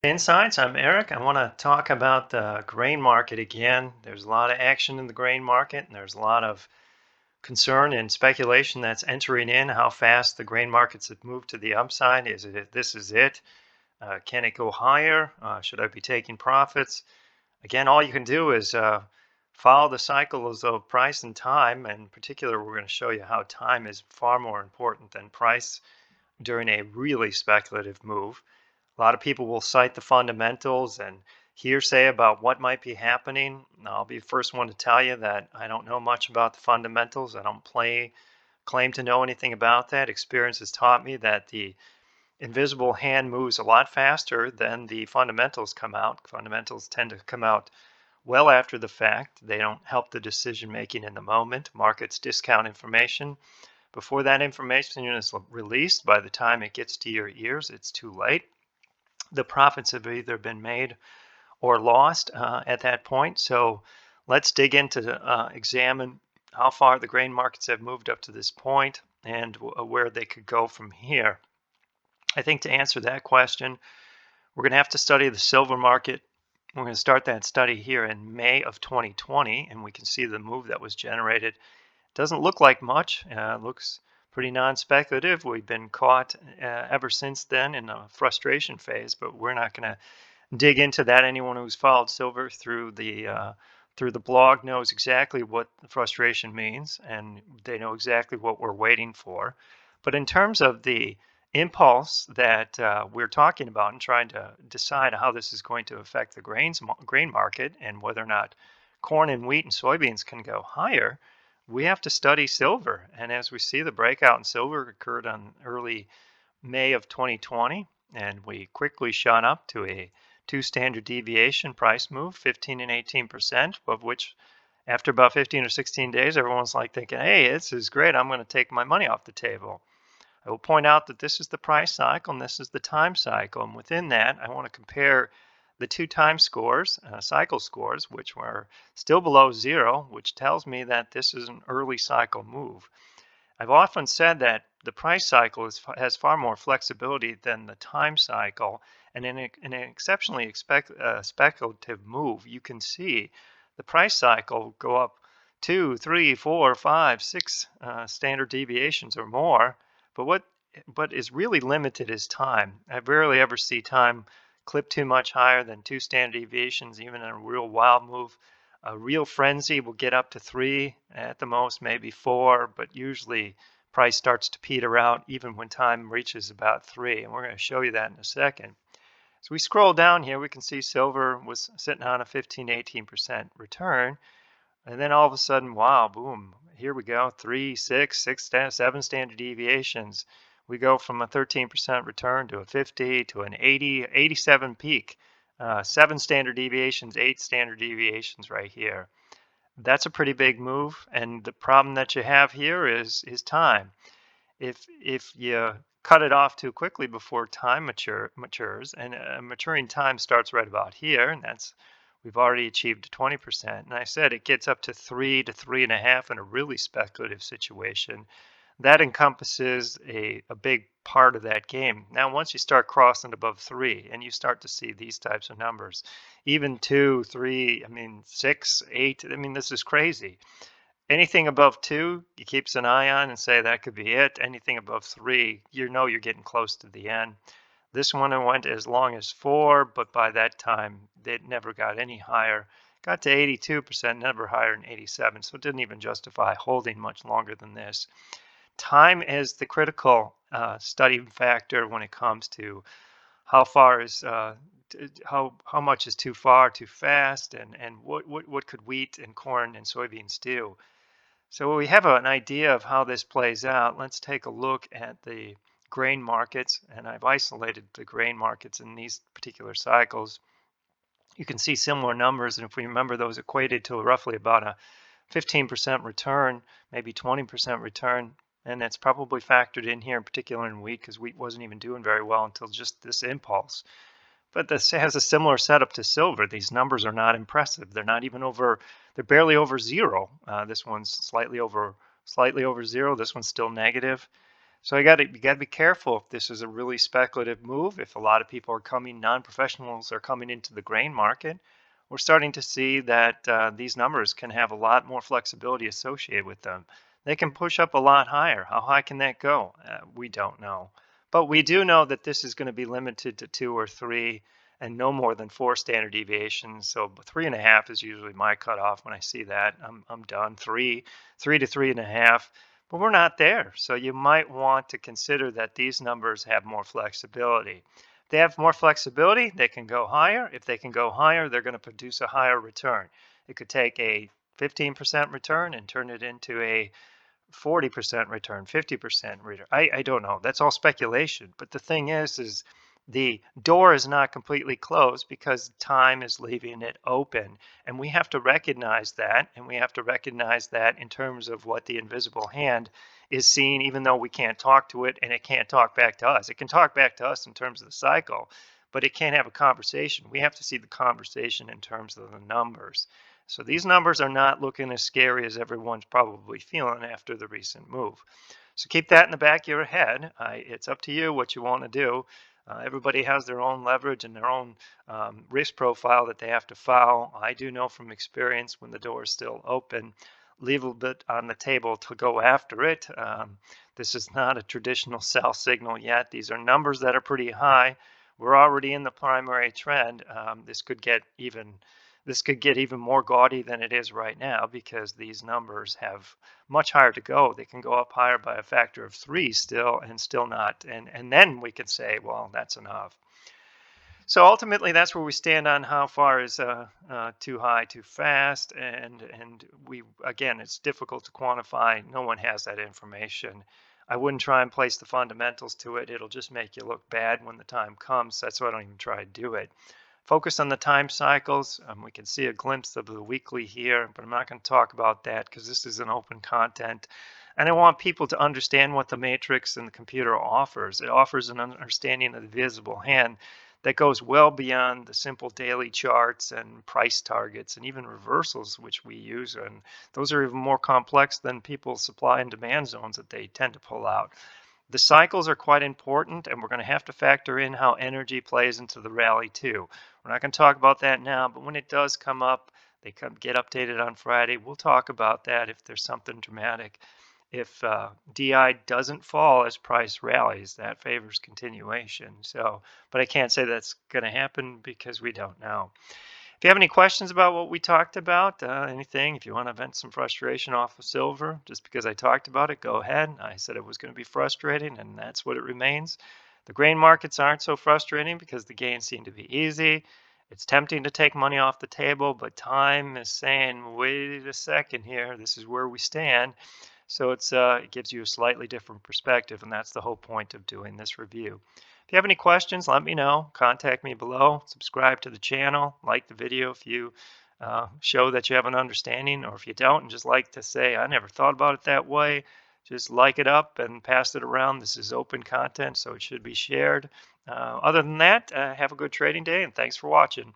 Insights. I'm Eric. I want to talk about the grain market again. There's a lot of action in the grain market, and there's a lot of concern and speculation that's entering in how fast the grain markets have moved to the upside. Is it this is it? Can it go higher? Should I be taking profits? Again, all you can do is follow the cycles of price and time. And in particular, we're going to show you how time is far more important than price during a really speculative move. A lot of people will cite the fundamentals and hearsay about what might be happening. I'll be the first one to tell you that I don't know much about the fundamentals. I don't claim to know anything about that. Experience has taught me that the invisible hand moves a lot faster than the fundamentals come out. Fundamentals tend to come out well after the fact. They don't help the decision making in the moment. Markets discount information. Before that information is released, by the time it gets to your ears, it's too late. The profits have either been made or lost at that point. So let's dig into examine how far the grain markets have moved up to this point and where they could go from here. I think to answer that question, we're going to have to study the silver market. We're going to start that study here in May of 2020, and we can see the move that was generated. Doesn't look like much. Looks pretty non-speculative. We've been caught ever since then in a frustration phase, but we're not going to dig into that. Anyone who's followed silver through the blog knows exactly what the frustration means, and they know exactly what we're waiting for. But in terms of the impulse that we're talking about and trying to decide how this is going to affect the grain market and whether or not corn and wheat and soybeans can go higher, we have to study silver. And as we see, the breakout in silver occurred on early May of 2020, and we quickly shot up to a 2 standard deviation price move, 15 and 18%, of which after about 15 or 16 days, everyone's like thinking, hey, this is great. I'm going to take my money off the table. I will point out that this is the price cycle and this is the time cycle. And within that, I want to compare the two time scores, cycle scores, which were still below zero, which tells me that this is an early cycle move. I've often said that the price cycle has far more flexibility than the time cycle, and in an exceptionally speculative move, you can see the price cycle go up 2, 3, 4, 5, 6 standard deviations or more. But what is really limited is time. I rarely ever see time clip too much higher than 2 standard deviations, even in a real wild move. A real frenzy will get up to 3 at the most, maybe 4, but usually price starts to peter out even when time reaches about 3. And we're going to show you that in a second. So we scroll down here, we can see silver was sitting on a 15 to 18% return. And then all of a sudden, wow, boom, here we go, 3, 6, 7 standard deviations. We go from a 13% return to a 50 to an 80, 87 peak. 7 standard deviations, 8 standard deviations right here. That's a pretty big move, and the problem that you have here is time. If you cut it off too quickly before time matures, and maturing time starts right about here, and that's we've already achieved 20%. And I said it gets up to 3 to 3.5 in a really speculative situation. That encompasses a big part of that game. Now, once you start crossing above 3 and you start to see these types of numbers, even 2, 3, 6, 8, this is crazy. Anything above 2, you keeps an eye on and say that could be it. Anything above 3, you know you're getting close to the end. This one went as long as 4, but by that time, it never got any higher. Got to 82%, never higher than 87, so it didn't even justify holding much longer than this. Time is the critical study factor when it comes to how far is how much is too far, too fast, and what could wheat and corn and soybeans do. So we have an idea of how this plays out. Let's take a look at the grain markets, and I've isolated the grain markets in these particular cycles. You can see similar numbers, and if we remember, those equated to roughly about a 15% return, maybe 20% return, and that's probably factored in here, in particular in wheat, because wheat wasn't even doing very well until just this impulse. But this has a similar setup to silver. These numbers are not impressive. They're not even over, they're barely over zero. This one's slightly over zero. This one's still negative. So you got to be careful if this is a really speculative move. If a lot of people are coming, non-professionals are coming into the grain market, we're starting to see that these numbers can have a lot more flexibility associated with them. They can push up a lot higher. How high can that go? We don't know, but we do know that this is going to be limited to two or three, and no more than four standard deviations. So 3.5 is usually my cutoff. When I see that, I'm done. Three to 3.5, but we're not there. So you might want to consider that these numbers have more flexibility. If they have more flexibility, they can go higher. If they can go higher, they're going to produce a higher return. It could take a 15% return and turn it into a 40% return, 50% return. I don't know. That's all speculation. But the thing is the door is not completely closed because time is leaving it open. And we have to recognize that. And we have to recognize that in terms of what the invisible hand is seeing, even though we can't talk to it and it can't talk back to us. It can talk back to us in terms of the cycle, but it can't have a conversation. We have to see the conversation in terms of the numbers. So these numbers are not looking as scary as everyone's probably feeling after the recent move. So keep that in the back of your head. It's up to you what you want to do. Everybody has their own leverage and their own risk profile that they have to follow. I do know from experience when the door is still open, leave a bit on the table to go after it. This is not a traditional sell signal yet. These are numbers that are pretty high. We're already in the primary trend. This could get even more gaudy than it is right now because these numbers have much higher to go. They can go up higher by a factor of three still and still not. And then we could say, well, that's enough. So ultimately, that's where we stand on how far is too high, too fast, and we again, it's difficult to quantify. No one has that information. I wouldn't try and place the fundamentals to it. It'll just make you look bad when the time comes. That's why I don't even try to do it. Focus on the time cycles. We can see a glimpse of the weekly here, but I'm not going to talk about that because this is an open content. And I want people to understand what the matrix and the computer offers. It offers an understanding of the visible hand that goes well beyond the simple daily charts and price targets and even reversals, which we use. And those are even more complex than people's supply and demand zones that they tend to pull out. The cycles are quite important, and we're going to have to factor in how energy plays into the rally too. We're not going to talk about that now, but when it does come up, get updated on Friday. We'll talk about that if there's something dramatic. If DI doesn't fall as price rallies, that favors continuation. So, but I can't say that's going to happen because we don't know. If you have any questions about what we talked about, anything, if you want to vent some frustration off of silver, just because I talked about it, go ahead. I said it was going to be frustrating, and that's what it remains. The grain markets aren't so frustrating because the gains seem to be easy. It's tempting to take money off the table, but time is saying, wait a second here, this is where we stand. So it gives you a slightly different perspective, and that's the whole point of doing this review. If you have any questions, let me know. Contact me below. Subscribe to the channel. Like the video if you show that you have an understanding, or if you don't and just like to say, I never thought about it that way, just like it up and pass it around. This is open content, so it should be shared. Other than that, have a good trading day, and thanks for watching.